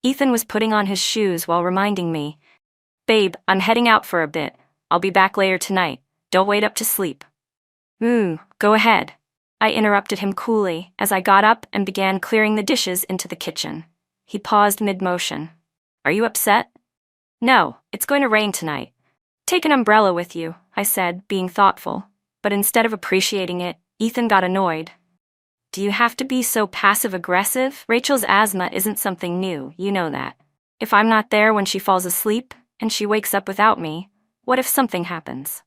Ethan was putting on his shoes while reminding me, "Babe, I'm heading out for a bit. I'll be back later tonight. Don't wait up to sleep." Go ahead. I interrupted him coolly as I got up and began clearing the dishes into the kitchen. He paused mid-motion. "Are you upset?" "No, it's going to rain tonight." "Take an umbrella with you," I said, being thoughtful. But instead of appreciating it, Ethan got annoyed. "Do you have to be so passive-aggressive? Rachel's asthma isn't something new, you know that. If I'm not there when she falls asleep, and she wakes up without me, what if something happens?"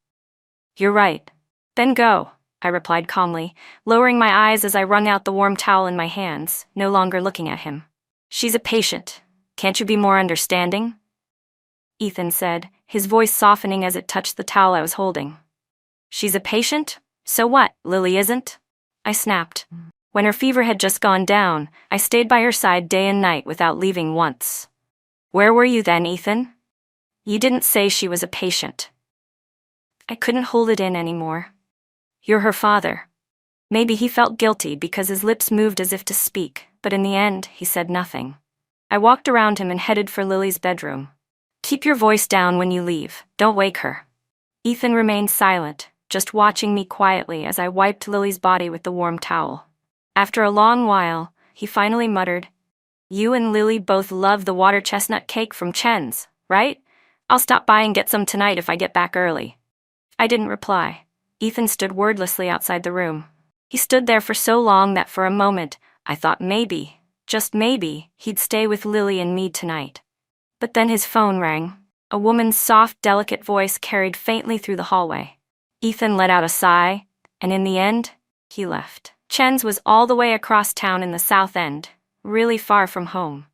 "You're right. Then go," I replied calmly, lowering my eyes as I wrung out the warm towel in my hands, no longer looking at him. "She's a patient. Can't you be more understanding?" Ethan said, his voice softening as it touched the towel I was holding. "She's a patient? So what, Lily isn't?" I snapped. When her fever had just gone down, I stayed by her side day and night without leaving once. "Where were you then, Ethan? You didn't say she was a patient." I couldn't hold it in anymore. "You're her father." Maybe he felt guilty because his lips moved as if to speak, but in the end, he said nothing. I walked around him and headed for Lily's bedroom. "Keep your voice down when you leave. Don't wake her." Ethan remained silent, just watching me quietly as I wiped Lily's body with the warm towel. After a long while, he finally muttered, "You and Lily both love the water chestnut cake from Chen's, right? I'll stop by and get some tonight if I get back early." I didn't reply. Ethan stood wordlessly outside the room. He stood there for so long that for a moment, I thought maybe, just maybe, he'd stay with Lily and me tonight. But then his phone rang. A woman's soft, delicate voice carried faintly through the hallway. Ethan let out a sigh, and in the end, he left. Chen's was all the way across town in the South End, really far from home.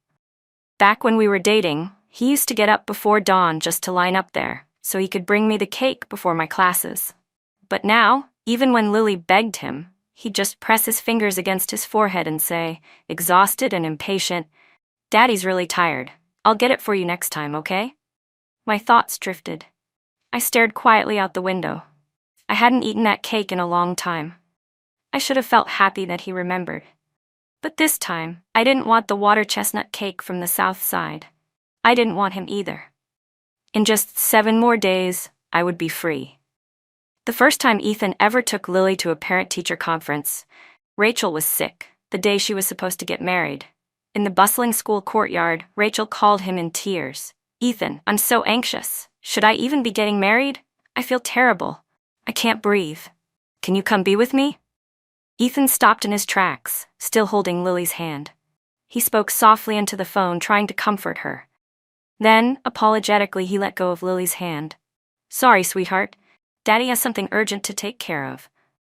Back when we were dating, he used to get up before dawn just to line up there, so he could bring me the cake before my classes. But now, even when Lily begged him, he'd just press his fingers against his forehead and say, exhausted and impatient, "Daddy's really tired. I'll get it for you next time, okay?" My thoughts drifted. I stared quietly out the window. I hadn't eaten that cake in a long time. I should have felt happy that he remembered. But this time, I didn't want the water chestnut cake from the South Side. I didn't want him either. In just 7 more days, I would be free. The first time Ethan ever took Lily to a parent-teacher conference, Rachel was sick, the day she was supposed to get married. In the bustling school courtyard, Rachel called him in tears. "Ethan, I'm so anxious. Should I even be getting married? I feel terrible. I can't breathe. Can you come be with me?" Ethan stopped in his tracks, still holding Lily's hand. He spoke softly into the phone, trying to comfort her. Then, apologetically, he let go of Lily's hand. "Sorry, sweetheart. Daddy has something urgent to take care of.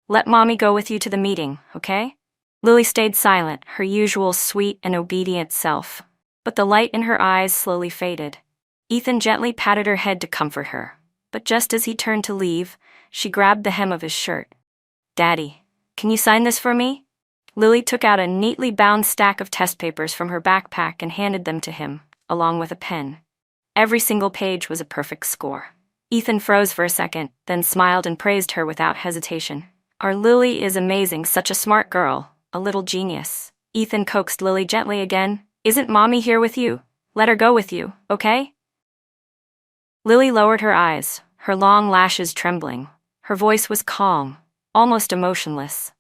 Let Mommy go with you to the meeting, okay?" Lily stayed silent, her usual sweet and obedient self. But the light in her eyes slowly faded. Ethan gently patted her head to comfort her. But just as he turned to leave, she grabbed the hem of his shirt. "Daddy, can you sign this for me?" Lily took out a neatly bound stack of test papers from her backpack and handed them to him, along with a pen. Every single page was a perfect score. Ethan froze for a second, then smiled and praised her without hesitation. "Our Lily is amazing, such a smart girl, a little genius." Ethan coaxed Lily gently again. "Isn't Mommy here with you? Let her go with you, okay?" Lily lowered her eyes, her long lashes trembling. Her voice was calm, almost emotionless.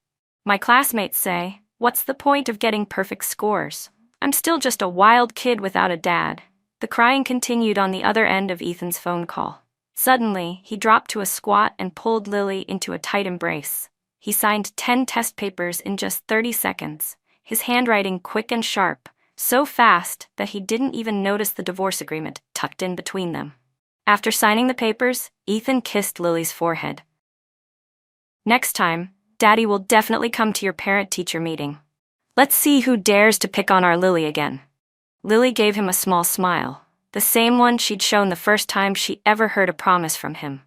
"My classmates say, what's the point of getting perfect scores? I'm still just a wild kid without a dad." The crying continued on the other end of Ethan's phone call. Suddenly, he dropped to a squat and pulled Lily into a tight embrace. He signed 10 test papers in just 30 seconds, his handwriting quick and sharp, so fast that he didn't even notice the divorce agreement tucked in between them. After signing the papers, Ethan kissed Lily's forehead. "Next time, Daddy will definitely come to your parent-teacher meeting. Let's see who dares to pick on our Lily again." Lily gave him a small smile, the same one she'd shown the first time she ever heard a promise from him.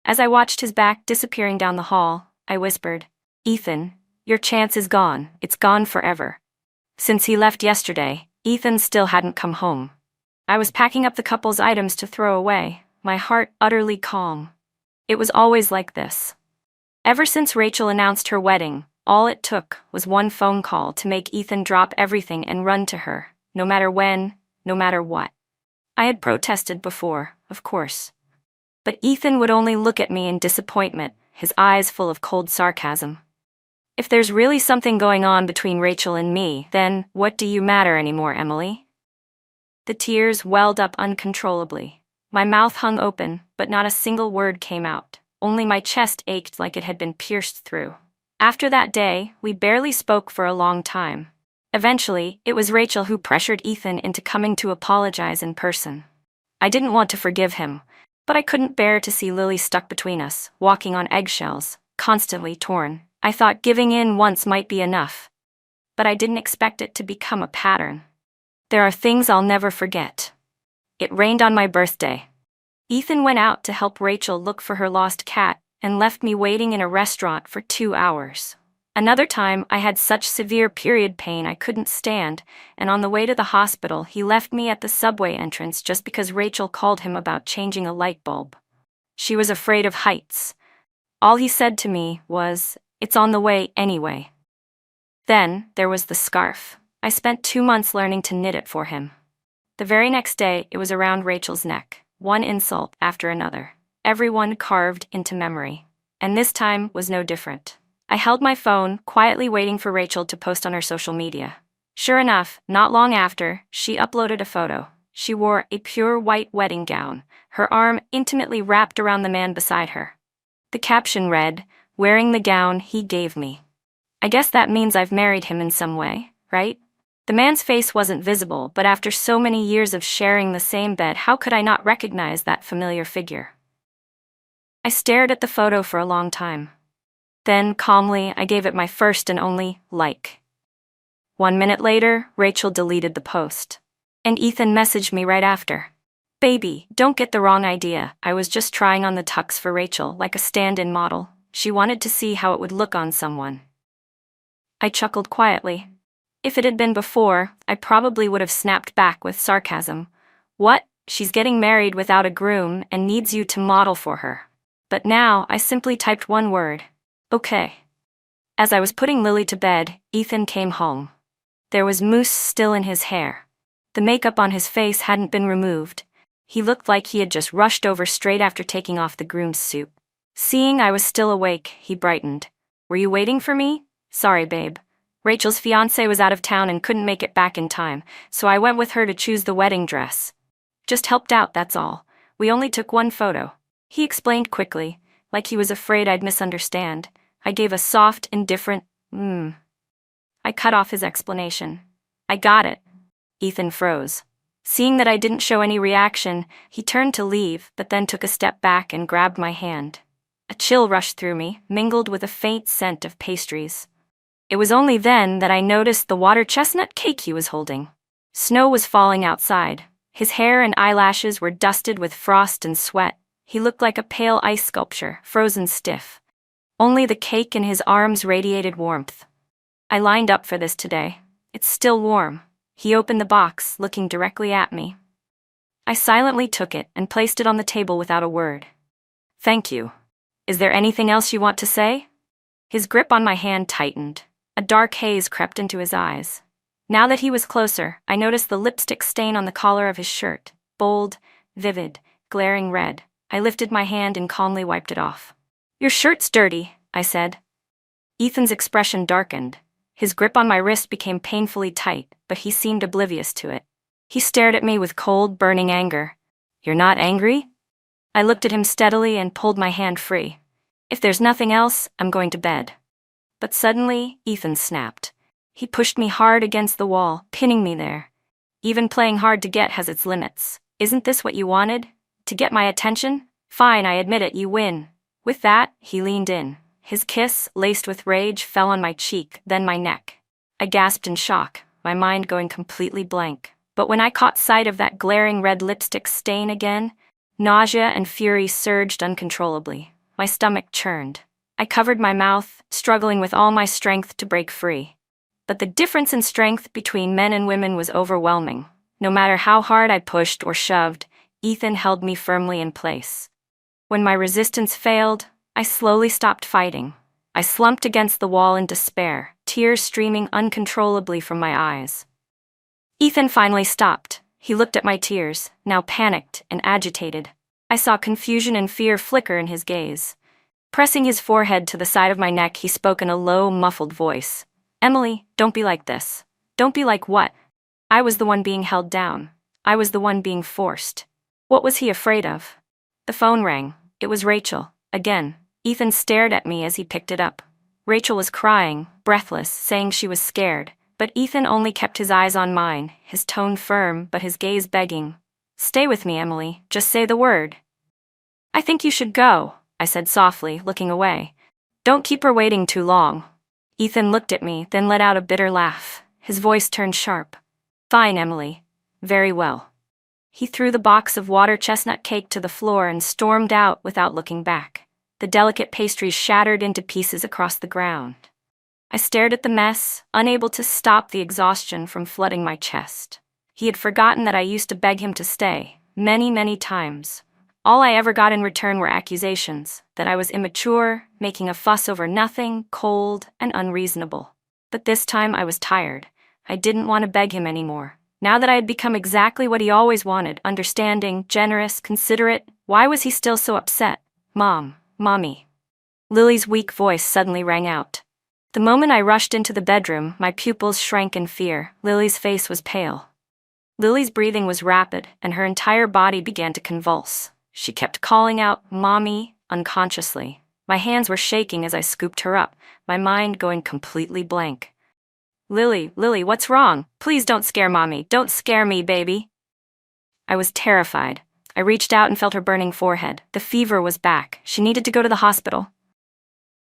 As I watched his back disappearing down the hall, I whispered, "Ethan, your chance is gone. It's gone forever." Since he left yesterday, Ethan still hadn't come home. I was packing up the couple's items to throw away, my heart utterly calm. It was always like this. Ever since Rachel announced her wedding, all it took was one phone call to make Ethan drop everything and run to her, no matter when, no matter what. I had protested before, of course. But Ethan would only look at me in disappointment, his eyes full of cold sarcasm. If there's really something going on between Rachel and me, then what do you matter anymore, Emily? The tears welled up uncontrollably. My mouth hung open, but not a single word came out. Only my chest ached like it had been pierced through. After that day, we barely spoke for a long time. Eventually, it was Rachel who pressured Ethan into coming to apologize in person. I didn't want to forgive him, but I couldn't bear to see Lily stuck between us, walking on eggshells, constantly torn. I thought giving in once might be enough, but I didn't expect it to become a pattern. There are things I'll never forget. It rained on my birthday. Ethan went out to help Rachel look for her lost cat and left me waiting in a restaurant for 2 hours. Another time, I had such severe period pain I couldn't stand, and on the way to the hospital, he left me at the subway entrance just because Rachel called him about changing a light bulb. She was afraid of heights. All he said to me was, "It's on the way anyway." Then, there was the scarf. I spent 2 months learning to knit it for him. The very next day, it was around Rachel's neck, one insult after another, everyone carved into memory. And this time was no different. I held my phone, quietly waiting for Rachel to post on her social media. Sure enough, not long after, she uploaded a photo. She wore a pure white wedding gown, her arm intimately wrapped around the man beside her. The caption read, "Wearing the gown he gave me." I guess that means I've married him in some way, right? The man's face wasn't visible, but after so many years of sharing the same bed, how could I not recognize that familiar figure? I stared at the photo for a long time. Then, calmly, I gave it my first and only like. 1 minute later, Rachel deleted the post. And Ethan messaged me right after. "Baby, don't get the wrong idea. I was just trying on the tux for Rachel, like a stand-in model. She wanted to see how it would look on someone." I chuckled quietly. If it had been before, I probably would have snapped back with sarcasm. "What? She's getting married without a groom and needs you to model for her." But now, I simply typed one word. "Okay." As I was putting Lily to bed, Ethan came home. There was mousse still in his hair. The makeup on his face hadn't been removed. He looked like he had just rushed over straight after taking off the groom's suit. Seeing I was still awake, he brightened. "Were you waiting for me?" "Sorry, babe. Rachel's fiancé was out of town and couldn't make it back in time, so I went with her to choose the wedding dress. Just helped out, that's all. We only took one photo." He explained quickly, like he was afraid I'd misunderstand. I gave a soft, indifferent, I cut off his explanation. "I got it." Ethan froze. Seeing that I didn't show any reaction, he turned to leave, but then took a step back and grabbed my hand. A chill rushed through me, mingled with a faint scent of pastries. It was only then that I noticed the water chestnut cake he was holding. Snow was falling outside. His hair and eyelashes were dusted with frost and sweat. He looked like a pale ice sculpture, frozen stiff. Only the cake in his arms radiated warmth. "I lined up for this today. It's still warm." He opened the box, looking directly at me. I silently took it and placed it on the table without a word. "Thank you. Is there anything else you want to say?" His grip on my hand tightened. A dark haze crept into his eyes. Now that he was closer, I noticed the lipstick stain on the collar of his shirt. Bold, vivid, glaring red. I lifted my hand and calmly wiped it off. "Your shirt's dirty," I said. Ethan's expression darkened. His grip on my wrist became painfully tight, but he seemed oblivious to it. He stared at me with cold, burning anger. "You're not angry?" I looked at him steadily and pulled my hand free. "If there's nothing else, I'm going to bed." But suddenly, Ethan snapped. He pushed me hard against the wall, pinning me there. "Even playing hard to get has its limits. Isn't this what you wanted? To get my attention? Fine, I admit it, you win." With that, he leaned in. His kiss, laced with rage, fell on my cheek, then my neck. I gasped in shock, my mind going completely blank. But when I caught sight of that glaring red lipstick stain again, nausea and fury surged uncontrollably. My stomach churned. I covered my mouth, struggling with all my strength to break free. But the difference in strength between men and women was overwhelming. No matter how hard I pushed or shoved, Ethan held me firmly in place. When my resistance failed, I slowly stopped fighting. I slumped against the wall in despair, tears streaming uncontrollably from my eyes. Ethan finally stopped. He looked at my tears, now panicked and agitated. I saw confusion and fear flicker in his gaze. Pressing his forehead to the side of my neck, he spoke in a low, muffled voice. Emily, don't be like this. Don't be like what? I was the one being held down. I was the one being forced. What was he afraid of? The phone rang. It was Rachel. Again. Ethan stared at me as he picked it up. Rachel was crying, breathless, saying she was scared, but Ethan only kept his eyes on mine, his tone firm but his gaze begging. Stay with me, Emily. Just say the word. I think you should go, I said softly, looking away. Don't keep her waiting too long. Ethan looked at me, then let out a bitter laugh. His voice turned sharp. Fine, Emily. Very well. He threw the box of water chestnut cake to the floor and stormed out without looking back. The delicate pastries shattered into pieces across the ground. I stared at the mess, unable to stop the exhaustion from flooding my chest. He had forgotten that I used to beg him to stay, many, many times. All I ever got in return were accusations, that I was immature, making a fuss over nothing, cold, and unreasonable. But this time I was tired. I didn't want to beg him anymore. Now that I had become exactly what he always wanted, understanding, generous, considerate, why was he still so upset? Mom, Mommy. Lily's weak voice suddenly rang out. The moment I rushed into the bedroom, my pupils shrank in fear. Lily's face was pale. Lily's breathing was rapid, and her entire body began to convulse. She kept calling out, Mommy, unconsciously. My hands were shaking as I scooped her up, my mind going completely blank. Lily, what's wrong? Please don't scare Mommy. Don't scare me, baby. I was terrified. I reached out and felt her burning forehead. The fever was back. She needed to go to the hospital.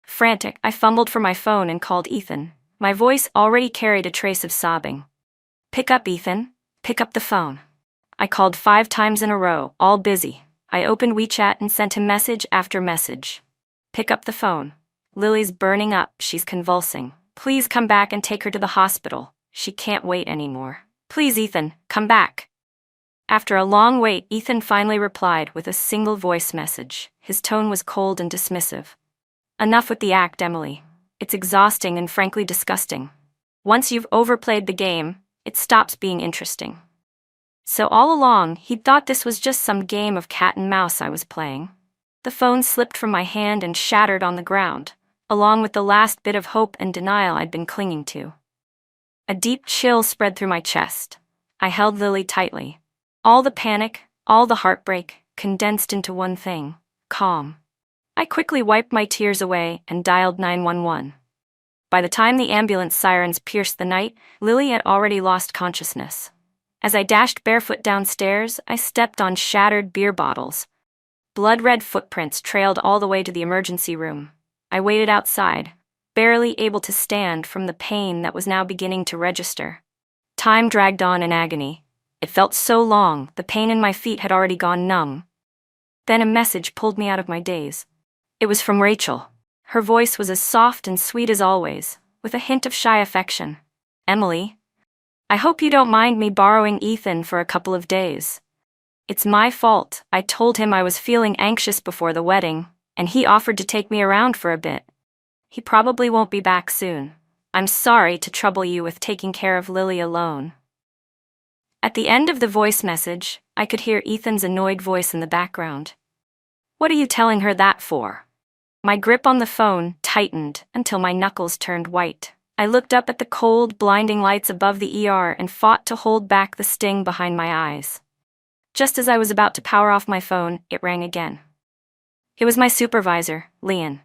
Frantic, I fumbled for my phone and called Ethan. My voice already carried a trace of sobbing. Pick up, Ethan. Pick up the phone. I called 5 times in a row, all busy. I opened WeChat and sent him message after message. Pick up the phone. Lily's burning up. She's convulsing. Please come back and take her to the hospital. She can't wait anymore. Please, Ethan, come back. After a long wait, Ethan finally replied with a single voice message. His tone was cold and dismissive. Enough with the act, Emily. It's exhausting and frankly disgusting. Once you've overplayed the game, it stops being interesting. So all along, he'd thought this was just some game of cat and mouse I was playing. The phone slipped from my hand and shattered on the ground, along with the last bit of hope and denial I'd been clinging to. A deep chill spread through my chest. I held Lily tightly. All the panic, all the heartbreak, condensed into one thing: calm. I quickly wiped my tears away and dialed 911. By the time the ambulance sirens pierced the night, Lily had already lost consciousness. As I dashed barefoot downstairs, I stepped on shattered beer bottles. Blood-red footprints trailed all the way to the emergency room. I waited outside, barely able to stand from the pain that was now beginning to register. Time dragged on in agony. It felt so long, the pain in my feet had already gone numb. Then a message pulled me out of my daze. It was from Rachel. Her voice was as soft and sweet as always, with a hint of shy affection. Emily, I hope you don't mind me borrowing Ethan for a couple of days. It's my fault. I told him I was feeling anxious before the wedding, and he offered to take me around for a bit. He probably won't be back soon. I'm sorry to trouble you with taking care of Lily alone. At the end of the voice message, I could hear Ethan's annoyed voice in the background. What are you telling her that for? My grip on the phone tightened until my knuckles turned white. I looked up at the cold, blinding lights above the ER and fought to hold back the sting behind my eyes. Just as I was about to power off my phone, it rang again. It was my supervisor, Leon.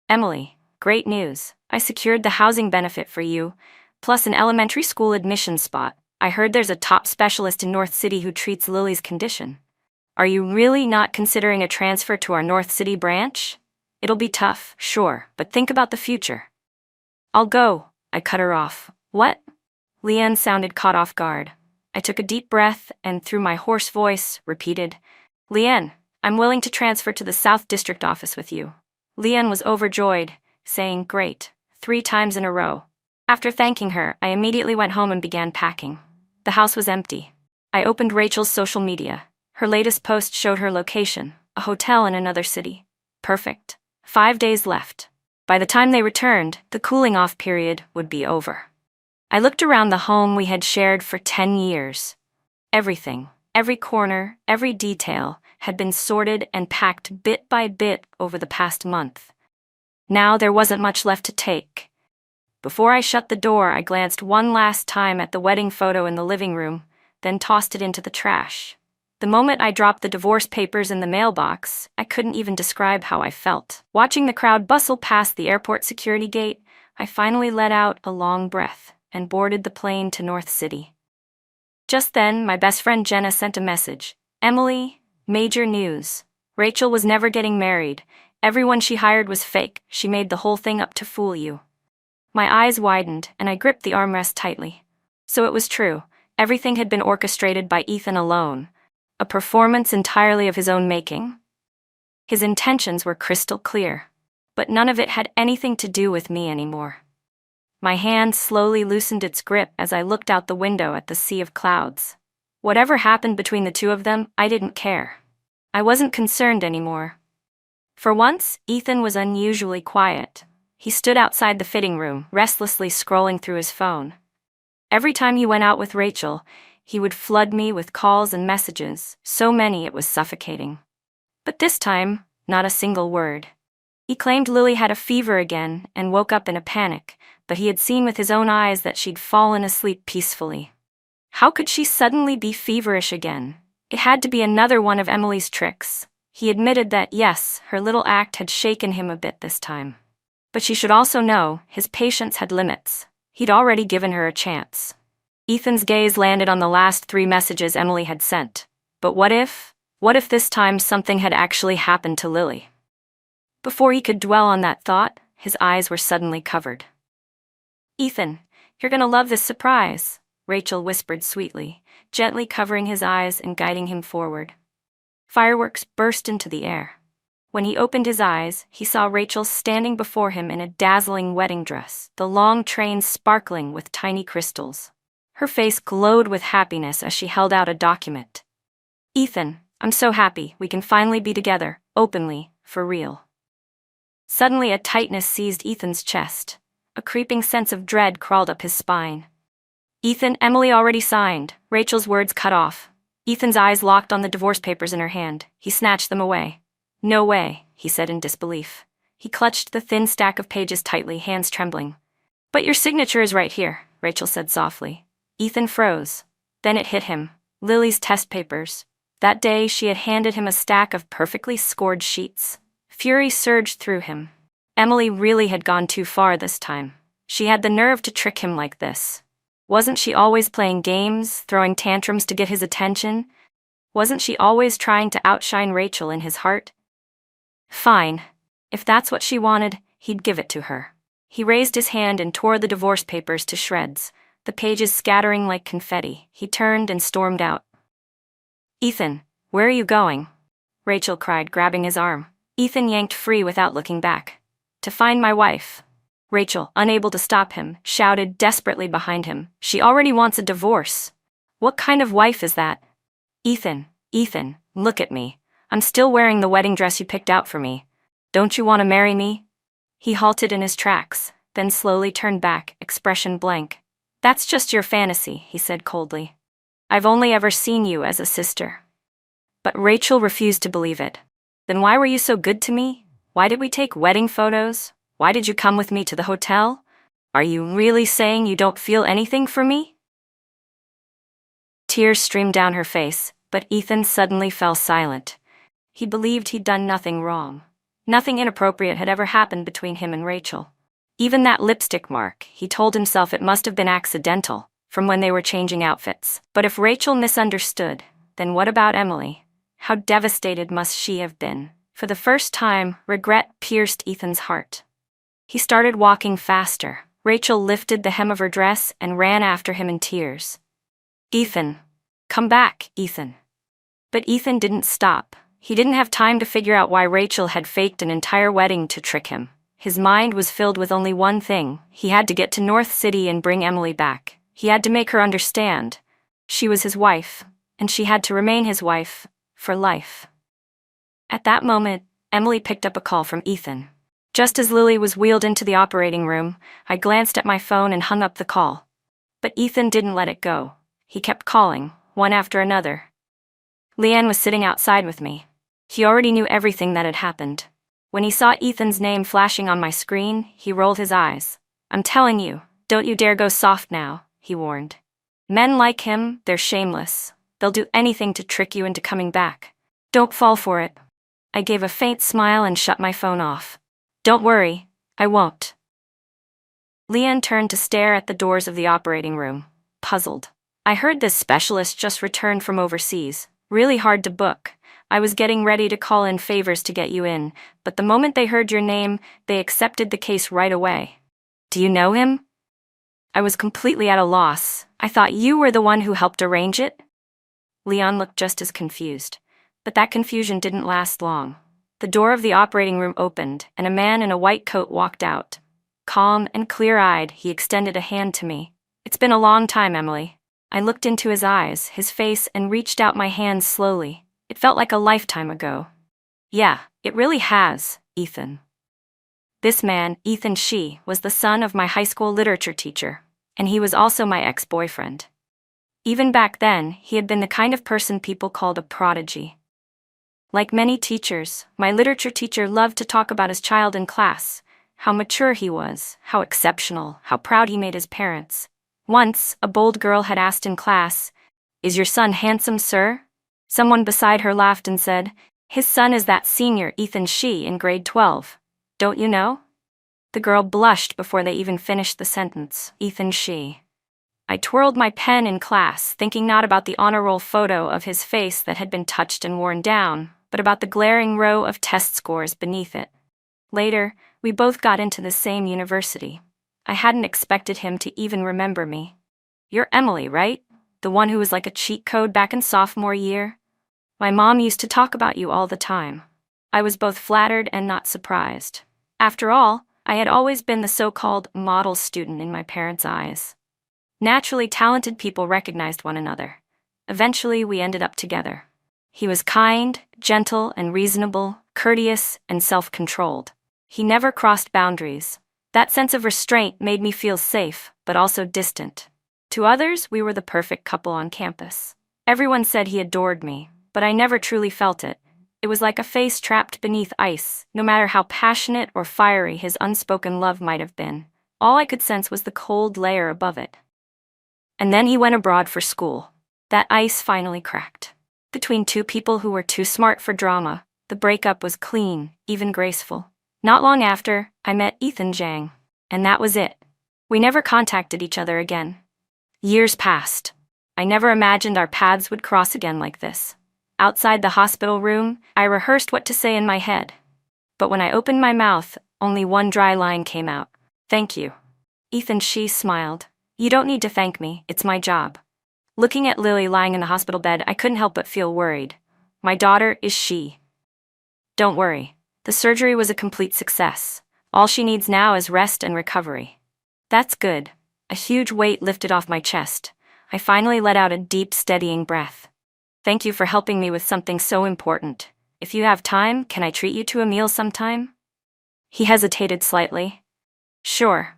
Emily, great news. I secured the housing benefit for you, plus an elementary school admission spot. I heard there's a top specialist in North City who treats Lily's condition. Are you really not considering a transfer to our North City branch? It'll be tough, sure, but think about the future. I'll go, I cut her off. What? Leanne sounded caught off guard. I took a deep breath and, through my hoarse voice, repeated, Leanne, I'm willing to transfer to the South District office with you. Leanne was overjoyed, saying, great, 3 times in a row. After thanking her, I immediately went home and began packing. The house was empty. I opened Rachel's social media. Her latest post showed her location, a hotel in another city. Perfect. 5 days left. By the time they returned, the cooling-off period would be over. I looked around the home we had shared for 10 years. Everything, every corner, every detail, had been sorted and packed bit by bit over the past month. Now there wasn't much left to take. Before I shut the door, I glanced one last time at the wedding photo in the living room, then tossed it into the trash. The moment I dropped the divorce papers in the mailbox, I couldn't even describe how I felt. Watching the crowd bustle past the airport security gate, I finally let out a long breath and boarded the plane to North City. Just then, my best friend Jenna sent a message. "Emily, major news. Rachel was never getting married. Everyone she hired was fake. She made the whole thing up to fool you." My eyes widened, and I gripped the armrest tightly. So it was true. Everything had been orchestrated by Ethan alone. A performance entirely of his own making. His intentions were crystal clear, but none of it had anything to do with me anymore. My hand slowly loosened its grip as I looked out the window at the sea of clouds. Whatever happened between the two of them, I didn't care. I wasn't concerned anymore. For once, Ethan was unusually quiet. He stood outside the fitting room, restlessly scrolling through his phone. Every time he went out with Rachel, he would flood me with calls and messages, so many it was suffocating. But this time, not a single word. He claimed Lily had a fever again and woke up in a panic, but he had seen with his own eyes that she'd fallen asleep peacefully. How could she suddenly be feverish again? It had to be another one of Emily's tricks. He admitted that, yes, her little act had shaken him a bit this time. But she should also know his patience had limits. He'd already given her a chance. Ethan's gaze landed on the last 3 messages Emily had sent. But what if this time something had actually happened to Lily? Before he could dwell on that thought, his eyes were suddenly covered. "Ethan, you're gonna love this surprise," Rachel whispered sweetly, gently covering his eyes and guiding him forward. Fireworks burst into the air. When he opened his eyes, he saw Rachel standing before him in a dazzling wedding dress, the long train sparkling with tiny crystals. Her face glowed with happiness as she held out a document. "Ethan, I'm so happy we can finally be together, openly, for real." Suddenly a tightness seized Ethan's chest. A creeping sense of dread crawled up his spine. "Ethan, Emily already signed," Rachel's words cut off. Ethan's eyes locked on the divorce papers in her hand. He snatched them away. "No way," he said in disbelief. He clutched the thin stack of pages tightly, hands trembling. "But your signature is right here," Rachel said softly. Ethan froze. Then it hit him. Lily's test papers. That day she had handed him a stack of perfectly scored sheets. Fury surged through him. Emily really had gone too far this time. She had the nerve to trick him like this. Wasn't she always playing games, throwing tantrums to get his attention? Wasn't she always trying to outshine Rachel in his heart? Fine. If that's what she wanted, he'd give it to her. He raised his hand and tore the divorce papers to shreds, the pages scattering like confetti. He turned and stormed out. "Ethan, where are you going?" Rachel cried, grabbing his arm. Ethan yanked free without looking back. "To find my wife." Rachel, unable to stop him, shouted desperately behind him. "She already wants a divorce. What kind of wife is that?" Ethan, look at me. I'm still wearing the wedding dress you picked out for me. Don't you want to marry me?" He halted in his tracks, then slowly turned back, expression blank. "That's just your fantasy," he said coldly. "I've only ever seen you as a sister." But Rachel refused to believe it. "Then why were you so good to me? Why did we take wedding photos? Why did you come with me to the hotel? Are you really saying you don't feel anything for me?" Tears streamed down her face, but Ethan suddenly fell silent. He believed he'd done nothing wrong. Nothing inappropriate had ever happened between him and Rachel. Even that lipstick mark, he told himself it must have been accidental, from when they were changing outfits. But if Rachel misunderstood, then what about Emily? How devastated must she have been? For the first time, regret pierced Ethan's heart. He started walking faster. Rachel lifted the hem of her dress and ran after him in tears. "Ethan, come back, Ethan." But Ethan didn't stop. He didn't have time to figure out why Rachel had faked an entire wedding to trick him. His mind was filled with only one thing. He had to get to North City and bring Emily back. He had to make her understand. She was his wife, and she had to remain his wife, for life. At that moment, Emily picked up a call from Ethan. Just as Lily was wheeled into the operating room, I glanced at my phone and hung up the call. But Ethan didn't let it go. He kept calling, one after another. Leanne was sitting outside with me. He already knew everything that had happened. When he saw Ethan's name flashing on my screen, he rolled his eyes. "I'm telling you, don't you dare go soft now," he warned. "Men like him, they're shameless. They'll do anything to trick you into coming back. Don't fall for it." I gave a faint smile and shut my phone off. "Don't worry, I won't." Leanne turned to stare at the doors of the operating room, puzzled. "I heard this specialist just returned from overseas. Really hard to book. I was getting ready to call in favors to get you in, but the moment they heard your name, they accepted the case right away. Do you know him?" I was completely at a loss. "I thought you were the one who helped arrange it?" Leon looked just as confused. But that confusion didn't last long. The door of the operating room opened, and a man in a white coat walked out. Calm and clear-eyed, he extended a hand to me. "It's been a long time, Emily." I looked into his eyes, his face, and reached out my hands slowly. It felt like a lifetime ago. "Yeah, it really has, Ethan." This man, Ethan Shee, was the son of my high school literature teacher, and he was also my ex-boyfriend. Even back then, he had been the kind of person people called a prodigy. Like many teachers, my literature teacher loved to talk about his child in class, how mature he was, how exceptional, how proud he made his parents. Once, a bold girl had asked in class, "Is your son handsome, sir?" Someone beside her laughed and said, "His son is that senior Ethan Shee in grade 12. Don't you know?" The girl blushed before they even finished the sentence. Ethan Shee. I twirled my pen in class, thinking not about the honor roll photo of his face that had been touched and worn down, but about the glaring row of test scores beneath it. Later, we both got into the same university. I hadn't expected him to even remember me. "You're Emily, right? The one who was like a cheat code back in sophomore year? My mom used to talk about you all the time." I was both flattered and not surprised. After all, I had always been the so-called model student in my parents' eyes. Naturally talented people recognized one another. Eventually, we ended up together. He was kind, gentle, and reasonable, courteous, and self-controlled. He never crossed boundaries. That sense of restraint made me feel safe, but also distant. To others, we were the perfect couple on campus. Everyone said he adored me, but I never truly felt it. It was like a face trapped beneath ice. No matter how passionate or fiery his unspoken love might have been, all I could sense was the cold layer above it. And then he went abroad for school. That ice finally cracked. Between two people who were too smart for drama, the breakup was clean, even graceful. Not long after, I met Ethan Zhang, and that was it. We never contacted each other again. Years passed. I never imagined our paths would cross again like this. Outside the hospital room, I rehearsed what to say in my head. But when I opened my mouth, only one dry line came out. "Thank you." Ethan Shee smiled. "You don't need to thank me, it's my job." Looking at Lily lying in the hospital bed, I couldn't help but feel worried. My daughter is Shee. "Don't worry. The surgery was a complete success. All she needs now is rest and recovery." "That's good." A huge weight lifted off my chest. I finally let out a deep, steadying breath. "Thank you for helping me with something so important. If you have time, can I treat you to a meal sometime?" He hesitated slightly. "Sure."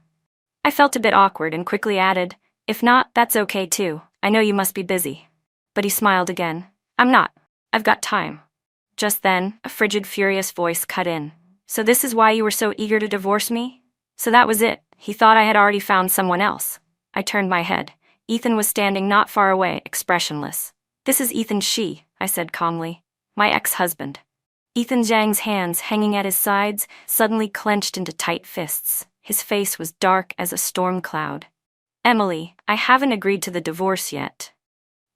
I felt a bit awkward and quickly added, "If not, that's okay too. I know you must be busy." But he smiled again. "I'm not. I've got time." Just then, a frigid, furious voice cut in. "So this is why you were so eager to divorce me?" So that was it. He thought I had already found someone else. I turned my head. Ethan was standing not far away, expressionless. "This is Ethan Shee," I said calmly. "My ex-husband." Ethan Zhang's hands, hanging at his sides, suddenly clenched into tight fists. His face was dark as a storm cloud. "Emily, I haven't agreed to the divorce yet."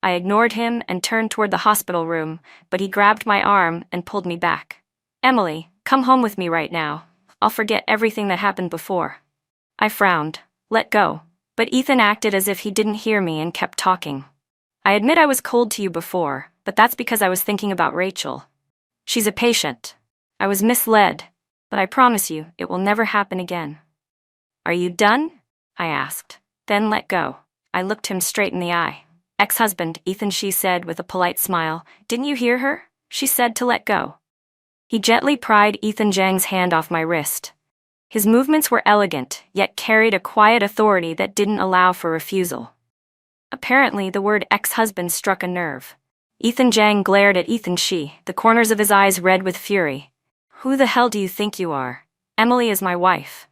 I ignored him and turned toward the hospital room, but he grabbed my arm and pulled me back. "Emily, come home with me right now. I'll forget everything that happened before." I frowned. "Let go." But Ethan acted as if he didn't hear me and kept talking. "I admit I was cold to you before, but that's because I was thinking about Rachel. She's a patient. I was misled, but I promise you, it will never happen again." "Are you done?" I asked. "Then let go." I looked him straight in the eye. "Ex-husband," Ethan Shee said with a polite smile. "Didn't you hear her? She said to let go." He gently pried Ethan Zhang's hand off my wrist. His movements were elegant, yet carried a quiet authority that didn't allow for refusal. Apparently, the word ex-husband struck a nerve. Ethan Jang glared at Ethan Shi, the corners of his eyes red with fury. Who the hell do you think you are? Emily is my wife.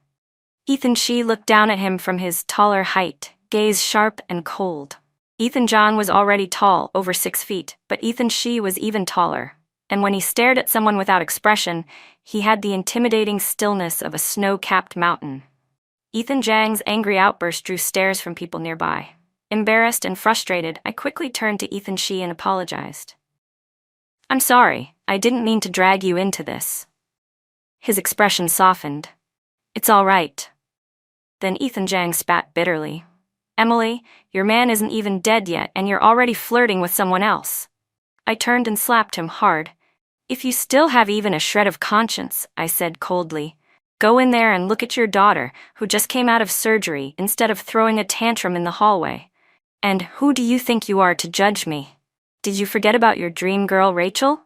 Ethan Shi looked down at him from his taller height, gaze sharp and cold. Ethan Jang was already tall, over 6 feet, but Ethan Shi was even taller. And when he stared at someone without expression, he had the intimidating stillness of a snow-capped mountain. Ethan Jang's angry outburst drew stares from people nearby. Embarrassed and frustrated, I quickly turned to Ethan Shi and apologized. I'm sorry, I didn't mean to drag you into this. His expression softened. It's all right. Then Ethan Jang spat bitterly. Emily, your man isn't even dead yet and you're already flirting with someone else. I turned and slapped him hard. If you still have even a shred of conscience, I said coldly, go in there and look at your daughter, who just came out of surgery, instead of throwing a tantrum in the hallway. And who do you think you are to judge me? Did you forget about your dream girl, Rachel?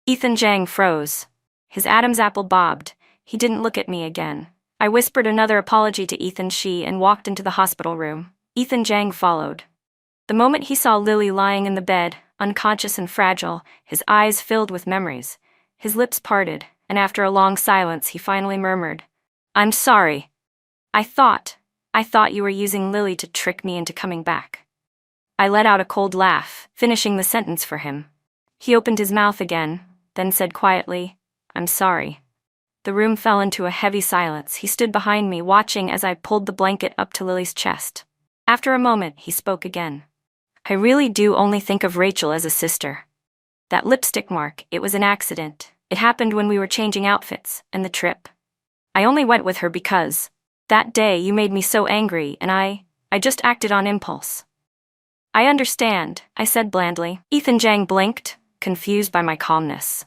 Ethan Jang froze. His Adam's apple bobbed. He didn't look at me again. I whispered another apology to Ethan Shi and walked into the hospital room. Ethan Jang followed. The moment he saw Lily lying in the bed, unconscious and fragile, his eyes filled with memories. His lips parted, and after a long silence he finally murmured, I'm sorry. I thought you were using Lily to trick me into coming back. I let out a cold laugh, finishing the sentence for him. He opened his mouth again, then said quietly, I'm sorry. The room fell into a heavy silence. He stood behind me, watching as I pulled the blanket up to Lily's chest. After a moment, he spoke again. I really do only think of Rachel as a sister. That lipstick mark, it was an accident. It happened when we were changing outfits, and the trip. I only went with her because that day you made me so angry and I just acted on impulse. I understand, I said blandly. Ethan Jang blinked, confused by my calmness.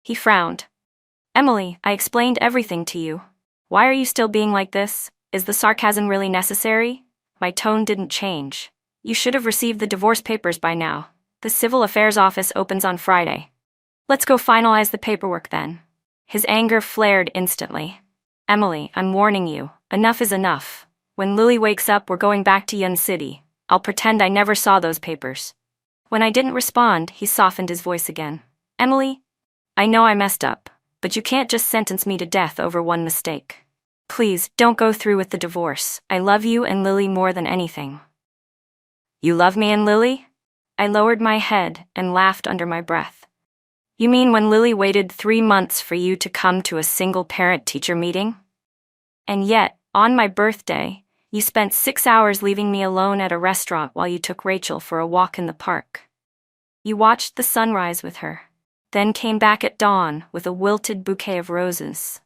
He frowned. Emily, I explained everything to you. Why are you still being like this? Is the sarcasm really necessary? My tone didn't change. You should have received the divorce papers by now. The Civil Affairs office opens on Friday. Let's go finalize the paperwork then. His anger flared instantly. Emily, I'm warning you, enough is enough. When Lily wakes up, we're going back to Yun City. I'll pretend I never saw those papers. When I didn't respond, he softened his voice again. Emily, I know I messed up, but you can't just sentence me to death over one mistake. Please, don't go through with the divorce. I love you and Lily more than anything. You love me and Lily? I lowered my head and laughed under my breath. You mean when Lily waited 3 months for you to come to a single parent-teacher meeting? And yet, on my birthday, you spent 6 hours leaving me alone at a restaurant while you took Rachel for a walk in the park. You watched the sunrise with her, then came back at dawn with a wilted bouquet of roses.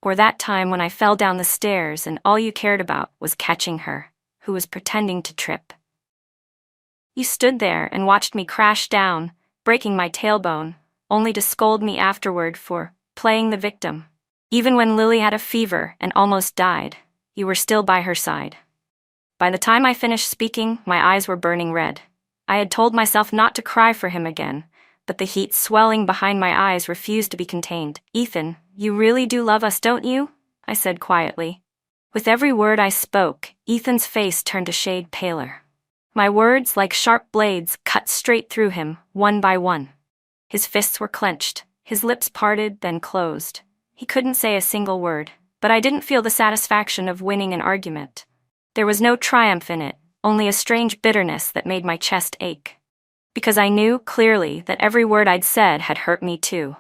Or that time when I fell down the stairs and all you cared about was catching her, who was pretending to trip. You stood there and watched me crash down, breaking my tailbone, only to scold me afterward for playing the victim. Even when Lily had a fever and almost died, you were still by her side. By the time I finished speaking, my eyes were burning red. I had told myself not to cry for him again, but the heat swelling behind my eyes refused to be contained. Ethan, you really do love us, don't you? I said quietly. With every word I spoke, Ethan's face turned a shade paler. My words, like sharp blades, cut straight through him, one by one. His fists were clenched, his lips parted, then closed. He couldn't say a single word, but I didn't feel the satisfaction of winning an argument. There was no triumph in it, only a strange bitterness that made my chest ache. Because I knew, clearly, that every word I'd said had hurt me too.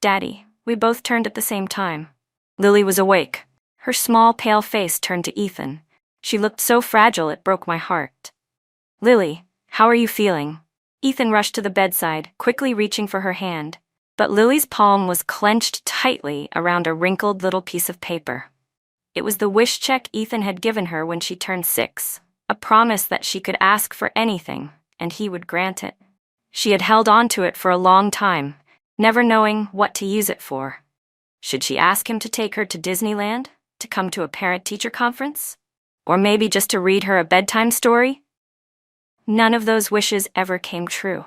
Daddy, we both turned at the same time. Lily was awake. Her small, pale face turned to Ethan. She looked so fragile it broke my heart. Lily, how are you feeling? Ethan rushed to the bedside, quickly reaching for her hand. But Lily's palm was clenched tightly around a wrinkled little piece of paper. It was the wish check Ethan had given her when she turned 6, a promise that she could ask for anything, and he would grant it. She had held on to it for a long time, never knowing what to use it for. Should she ask him to take her to Disneyland? To come to a parent-teacher conference? Or maybe just to read her a bedtime story? None of those wishes ever came true.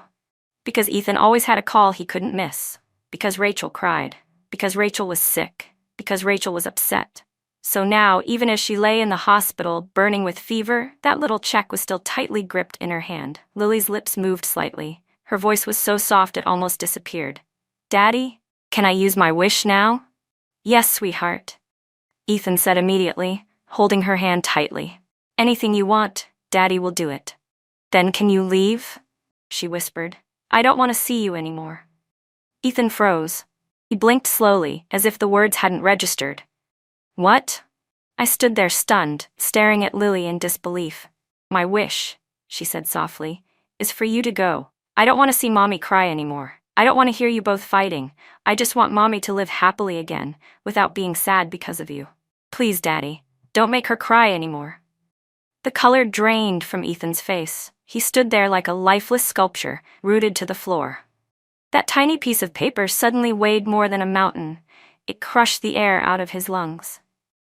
Because Ethan always had a call he couldn't miss. Because Rachel cried. Because Rachel was sick. Because Rachel was upset. So now, even as she lay in the hospital, burning with fever, that little check was still tightly gripped in her hand. Lily's lips moved slightly. Her voice was so soft it almost disappeared. "Daddy, can I use my wish now?" "Yes, sweetheart," Ethan said immediately, holding her hand tightly. "Anything you want, Daddy will do it." "Then can you leave?" she whispered. "I don't want to see you anymore." Ethan froze. He blinked slowly, as if the words hadn't registered. "What?" I stood there stunned, staring at Lily in disbelief. "My wish," she said softly, "is for you to go. I don't want to see Mommy cry anymore. I don't want to hear you both fighting. I just want Mommy to live happily again, without being sad because of you. Please, Daddy, don't make her cry anymore." The color drained from Ethan's face. He stood there like a lifeless sculpture, rooted to the floor. That tiny piece of paper suddenly weighed more than a mountain. It crushed the air out of his lungs.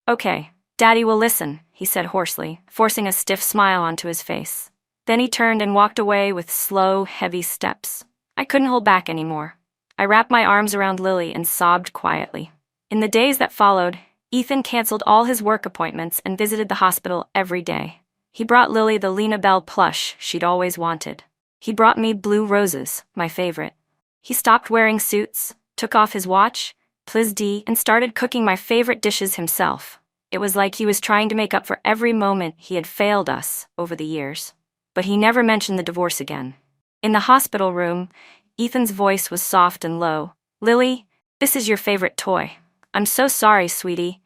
"Okay, Daddy will listen," he said hoarsely, forcing a stiff smile onto his face. Then he turned and walked away with slow, heavy steps. I couldn't hold back anymore. I wrapped my arms around Lily and sobbed quietly. In the days that followed, Ethan canceled all his work appointments and visited the hospital every day. He brought Lily the Lena Bell plush she'd always wanted. He brought me blue roses, my favorite. He stopped wearing suits, took off his watch, Pliz D, and started cooking my favorite dishes himself. It was like he was trying to make up for every moment he had failed us over the years. But he never mentioned the divorce again. In the hospital room, Ethan's voice was soft and low. "Lily, this is your favorite toy. I'm so sorry, sweetie.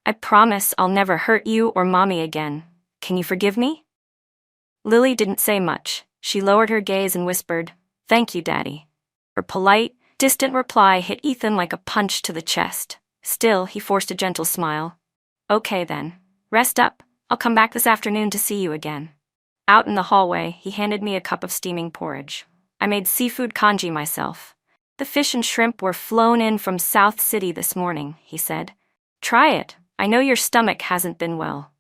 I promise I'll never hurt you or Mommy again. Can you forgive me?" Lily didn't say much. She lowered her gaze and whispered, "Thank you, Daddy." Her polite, distant reply hit Ethan like a punch to the chest. Still, he forced a gentle smile. "Okay then. Rest up. I'll come back this afternoon to see you again." Out in the hallway, he handed me a cup of steaming porridge. I made seafood congee myself. "The fish and shrimp were flown in from South City this morning," he said. "Try it. I know your stomach hasn't been well."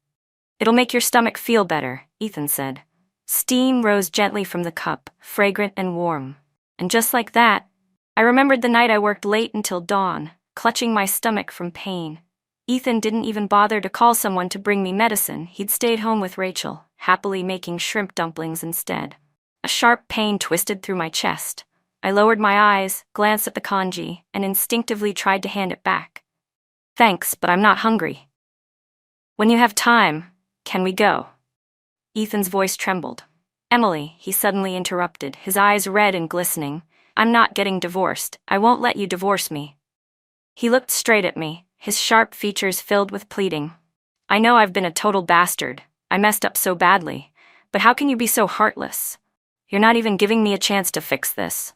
"It'll make your stomach feel better," Ethan said. Steam rose gently from the cup, fragrant and warm. And just like that, I remembered the night I worked late until dawn, clutching my stomach from pain. Ethan didn't even bother to call someone to bring me medicine. He'd stayed home with Rachel, happily making shrimp dumplings instead. A sharp pain twisted through my chest. I lowered my eyes, glanced at the congee, and instinctively tried to hand it back. "Thanks, but I'm not hungry." "When you have time, can we go?" Ethan's voice trembled. "Emily," he suddenly interrupted, his eyes red and glistening. "I'm not getting divorced. I won't let you divorce me." He looked straight at me, his sharp features filled with pleading. "I know I've been a total bastard. I messed up so badly. But how can you be so heartless? You're not even giving me a chance to fix this.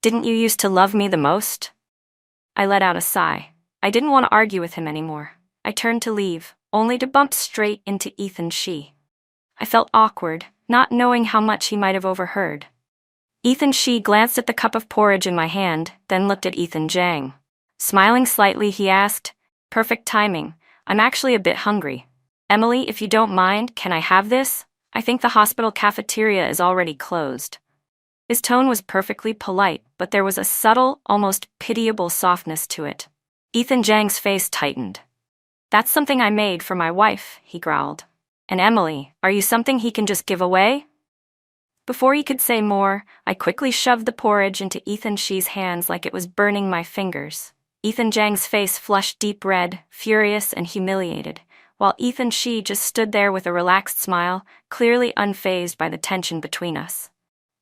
Didn't you used to love me the most?" I let out a sigh. I didn't want to argue with him anymore. I turned to leave, only to bump straight into Ethan Shee. I felt awkward, not knowing how much he might have overheard. Ethan Shee glanced at the cup of porridge in my hand, then looked at Ethan Jang. Smiling slightly, he asked, "Perfect timing. I'm actually a bit hungry. Emily, if you don't mind, can I have this? I think the hospital cafeteria is already closed." His tone was perfectly polite, but there was a subtle, almost pitiable softness to it. Ethan Jang's face tightened. "That's something I made for my wife," he growled. "And Emily, are you something he can just give away?" Before he could say more, I quickly shoved the porridge into Ethan Shee's hands like it was burning my fingers. Ethan Jang's face flushed deep red, furious and humiliated, while Ethan Shee just stood there with a relaxed smile, clearly unfazed by the tension between us.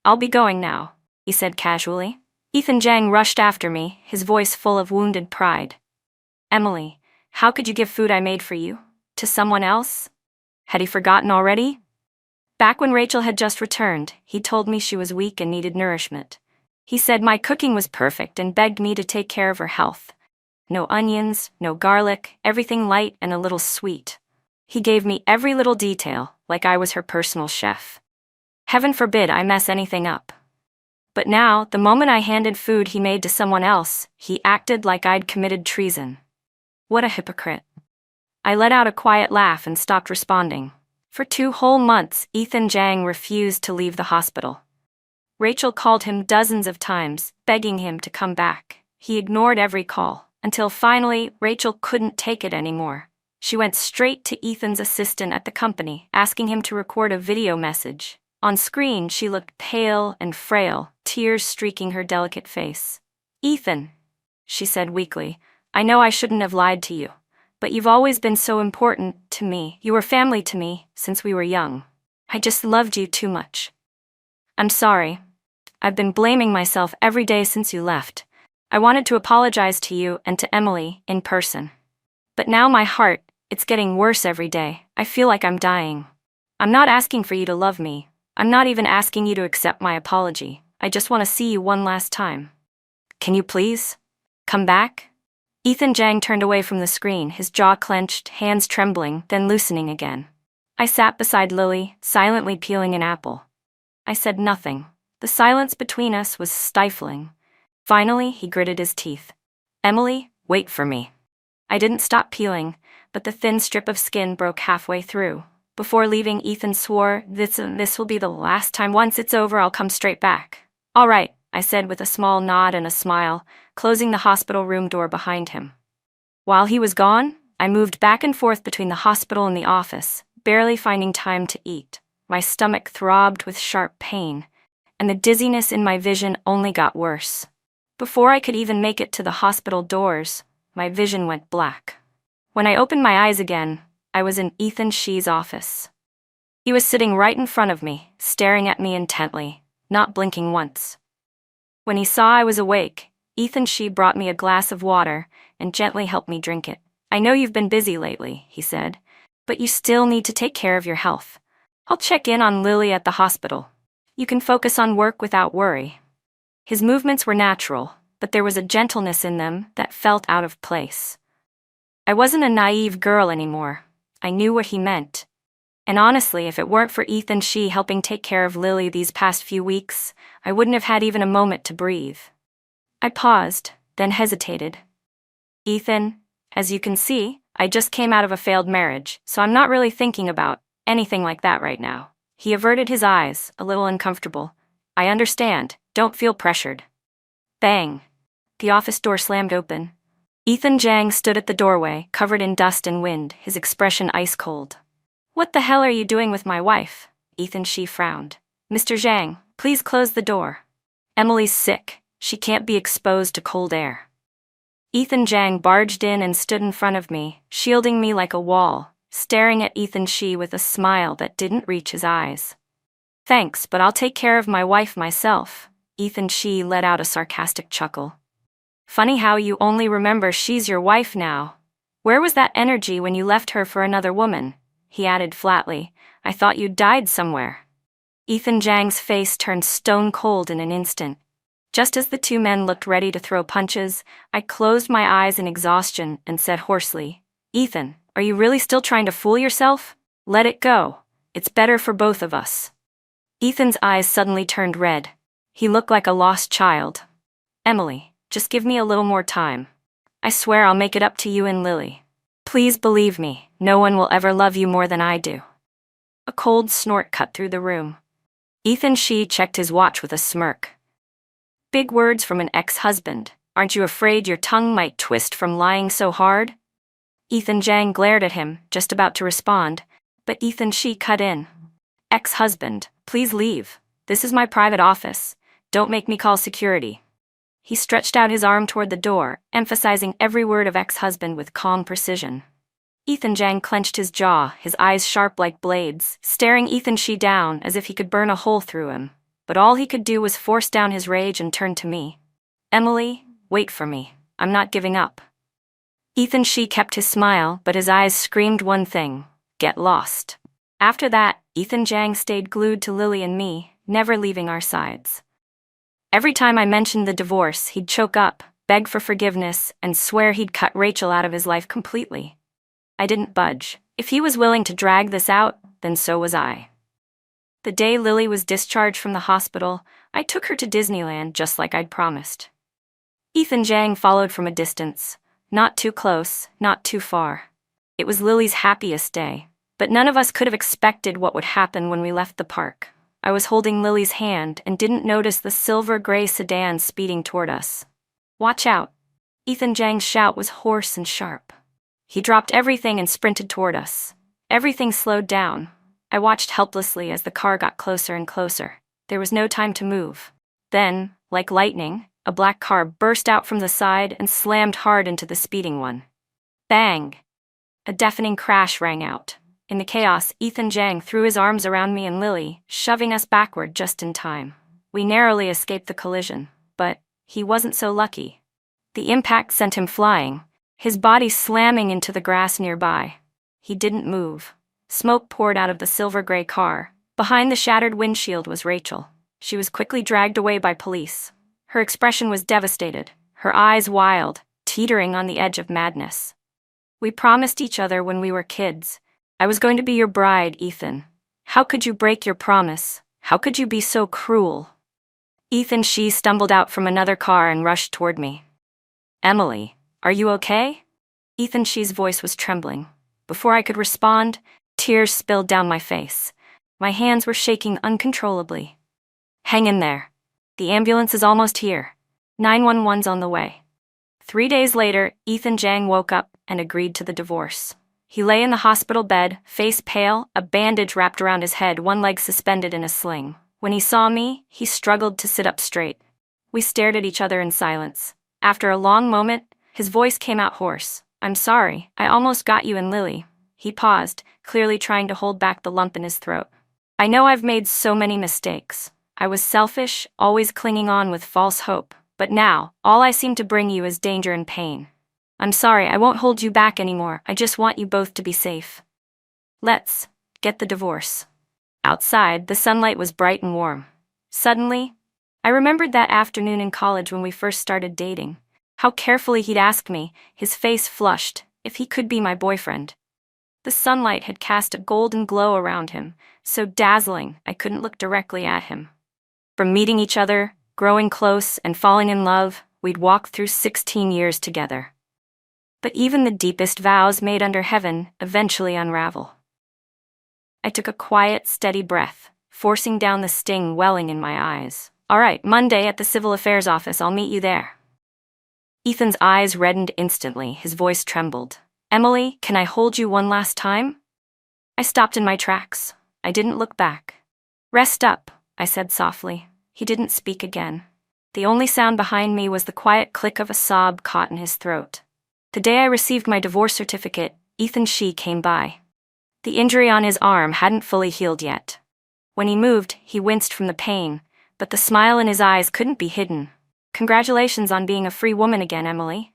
"I'll be going now," he said casually. Ethan Jang rushed after me, his voice full of wounded pride. "Emily, how could you give food I made for you to someone else?" Had he forgotten already? Back when Rachel had just returned, he told me she was weak and needed nourishment. He said my cooking was perfect and begged me to take care of her health. No onions, no garlic, everything light and a little sweet. He gave me every little detail, like I was her personal chef. Heaven forbid I mess anything up. But now, the moment I handed food he made to someone else, he acted like I'd committed treason. What a hypocrite. I let out a quiet laugh and stopped responding. For 2 whole months, Ethan Jang refused to leave the hospital. Rachel called him dozens of times, begging him to come back. He ignored every call, until finally, Rachel couldn't take it anymore. She went straight to Ethan's assistant at the company, asking him to record a video message. On screen, she looked pale and frail, tears streaking her delicate face. "Ethan," she said weakly, "I know I shouldn't have lied to you, but you've always been so important to me. You were family to me since we were young. I just loved you too much. I'm sorry. I've been blaming myself every day since you left. I wanted to apologize to you and to Emily in person. But now my heart, it's getting worse every day. I feel like I'm dying. I'm not asking for you to love me. I'm not even asking you to accept my apology. I just want to see you one last time. Can you please come back?" Ethan Jang turned away from the screen, his jaw clenched, hands trembling, then loosening again. I sat beside Lily, silently peeling an apple. I said nothing. The silence between us was stifling. Finally, he gritted his teeth. "Emily, wait for me." I didn't stop peeling, but the thin strip of skin broke halfway through. Before leaving, Ethan swore, This will be the last time. Once it's over, I'll come straight back." "All right," I said with a small nod and a smile, closing the hospital room door behind him. While he was gone, I moved back and forth between the hospital and the office, barely finding time to eat. My stomach throbbed with sharp pain, and the dizziness in my vision only got worse. Before I could even make it to the hospital doors, my vision went black. When I opened my eyes again, I was in Ethan Shee's office. He was sitting right in front of me, staring at me intently, not blinking once. When he saw I was awake, Ethan Shee brought me a glass of water and gently helped me drink it. "I know you've been busy lately," he said, "but you still need to take care of your health. I'll check in on Lily at the hospital. You can focus on work without worry." His movements were natural, but there was a gentleness in them that felt out of place. I wasn't a naive girl anymore. I knew what he meant. And honestly, if it weren't for Ethan Shee helping take care of Lily these past few weeks, I wouldn't have had even a moment to breathe. I paused, then hesitated. "Ethan, as you can see, I just came out of a failed marriage, so I'm not really thinking about anything like that right now." He averted his eyes, a little uncomfortable. "I understand. Don't feel pressured." Bang! The office door slammed open. Ethan Jang stood at the doorway, covered in dust and wind, his expression ice-cold. "What the hell are you doing with my wife?" Ethan Shee frowned. "Mr. Jang, please close the door. Emily's sick. She can't be exposed to cold air." Ethan Jang barged in and stood in front of me, shielding me like a wall, staring at Ethan Shee with a smile that didn't reach his eyes. "Thanks, but I'll take care of my wife myself." Ethan Shee let out a sarcastic chuckle. "Funny how you only remember she's your wife now. Where was that energy when you left her for another woman?" He added flatly, "I thought you'd died somewhere." Ethan Jang's face turned stone cold in an instant. Just as the two men looked ready to throw punches, I closed my eyes in exhaustion and said hoarsely, "Ethan, are you really still trying to fool yourself? Let it go. It's better for both of us." Ethan's eyes suddenly turned red. He looked like a lost child. "Emily, just give me a little more time. I swear I'll make it up to you and Lily. Please believe me, no one will ever love you more than I do." A cold snort cut through the room. Ethan Shee checked his watch with a smirk. "Big words from an ex-husband. Aren't you afraid your tongue might twist from lying so hard?" Ethan Jang glared at him, just about to respond, but Ethan Shee cut in. "Ex-husband, please leave. This is my private office. Don't make me call security." He stretched out his arm toward the door, emphasizing every word of ex-husband with calm precision. Ethan Jang clenched his jaw, his eyes sharp like blades, staring Ethan Shee down as if he could burn a hole through him. But all he could do was force down his rage and turn to me. "Emily, wait for me. I'm not giving up." Ethan Shee kept his smile, but his eyes screamed one thing: get lost. After that, Ethan Jang stayed glued to Lily and me, never leaving our sides. Every time I mentioned the divorce, he'd choke up, beg for forgiveness, and swear he'd cut Rachel out of his life completely. I didn't budge. If he was willing to drag this out, then so was I. The day Lily was discharged from the hospital, I took her to Disneyland just like I'd promised. Ethan Jang followed from a distance. Not too close, not too far. It was Lily's happiest day, but none of us could have expected what would happen when we left the park. I was holding Lily's hand and didn't notice the silver-gray sedan speeding toward us. "Watch out!" Ethan Jang's shout was hoarse and sharp. He dropped everything and sprinted toward us. Everything slowed down. I watched helplessly as the car got closer and closer. There was no time to move. Then, like lightning, a black car burst out from the side and slammed hard into the speeding one. Bang! A deafening crash rang out. In the chaos, Ethan Jang threw his arms around me and Lily, shoving us backward just in time. We narrowly escaped the collision, but he wasn't so lucky. The impact sent him flying, his body slamming into the grass nearby. He didn't move. Smoke poured out of the silver-gray car. Behind the shattered windshield was Rachel. She was quickly dragged away by police. Her expression was devastated, her eyes wild, teetering on the edge of madness. We promised each other when we were kids. I was going to be your bride, Ethan. How could you break your promise? How could you be so cruel? Ethan She stumbled out from another car and rushed toward me. Emily, are you okay? Ethan She's voice was trembling. Before I could respond, tears spilled down my face. My hands were shaking uncontrollably. Hang in there. The ambulance is almost here. 911's on the way. 3 days later, Ethan Jang woke up and agreed to the divorce. He lay in the hospital bed, face pale, a bandage wrapped around his head, one leg suspended in a sling. When he saw me, he struggled to sit up straight. We stared at each other in silence. After a long moment, his voice came out hoarse. I'm sorry, I almost got you and Lily. He paused, clearly trying to hold back the lump in his throat. I know I've made so many mistakes. I was selfish, always clinging on with false hope. But now, all I seem to bring you is danger and pain. I'm sorry, I won't hold you back anymore. I just want you both to be safe. Let's get the divorce. Outside, the sunlight was bright and warm. Suddenly, I remembered that afternoon in college when we first started dating. How carefully he'd asked me, his face flushed, if he could be my boyfriend. The sunlight had cast a golden glow around him, so dazzling I couldn't look directly at him. From meeting each other, growing close, and falling in love, we'd walked through 16 years together. But even the deepest vows made under heaven eventually unravel. I took a quiet, steady breath, forcing down the sting welling in my eyes. All right, Monday at the Civil Affairs office, I'll meet you there. Ethan's eyes reddened instantly, his voice trembled. Emily, can I hold you one last time? I stopped in my tracks. I didn't look back. Rest up, I said softly. He didn't speak again. The only sound behind me was the quiet click of a sob caught in his throat. The day I received my divorce certificate, Ethan She came by. The injury on his arm hadn't fully healed yet. When he moved, he winced from the pain, but the smile in his eyes couldn't be hidden. Congratulations on being a free woman again, Emily.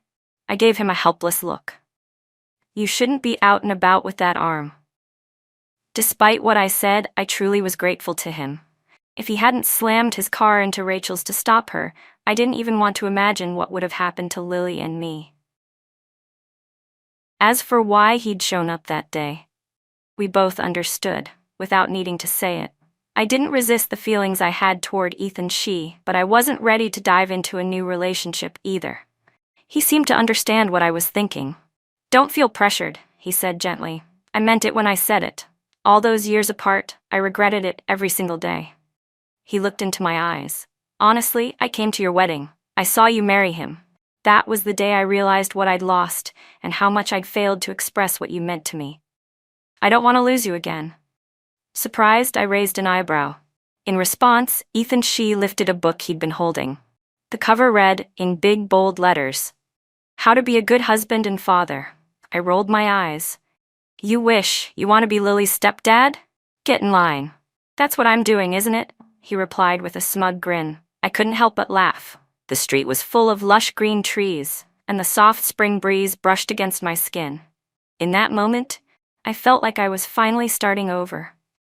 I gave him a helpless look. You shouldn't be out and about with that arm. Despite what I said, I truly was grateful to him. If he hadn't slammed his car into Rachel's to stop her, I didn't even want to imagine what would have happened to Lily and me. As for why he'd shown up that day, we both understood, without needing to say it. I didn't resist the feelings I had toward Ethan She, but I wasn't ready to dive into a new relationship either. He seemed to understand what I was thinking. Don't feel pressured, he said gently. I meant it when I said it. All those years apart, I regretted it every single day. He looked into my eyes. Honestly, I came to your wedding. I saw you marry him. That was the day I realized what I'd lost and how much I'd failed to express what you meant to me. I don't want to lose you again. Surprised, I raised an eyebrow. In response, Ethan She lifted a book he'd been holding. The cover read, in big, bold letters, How to be a good husband and father. I rolled my eyes. You wish you want to be Lily's stepdad? Get in line. That's what I'm doing, isn't it? He replied with a smug grin. I couldn't help but laugh. The street was full of lush green trees, and the soft spring breeze brushed against my skin. In that moment, I felt like I was finally starting over.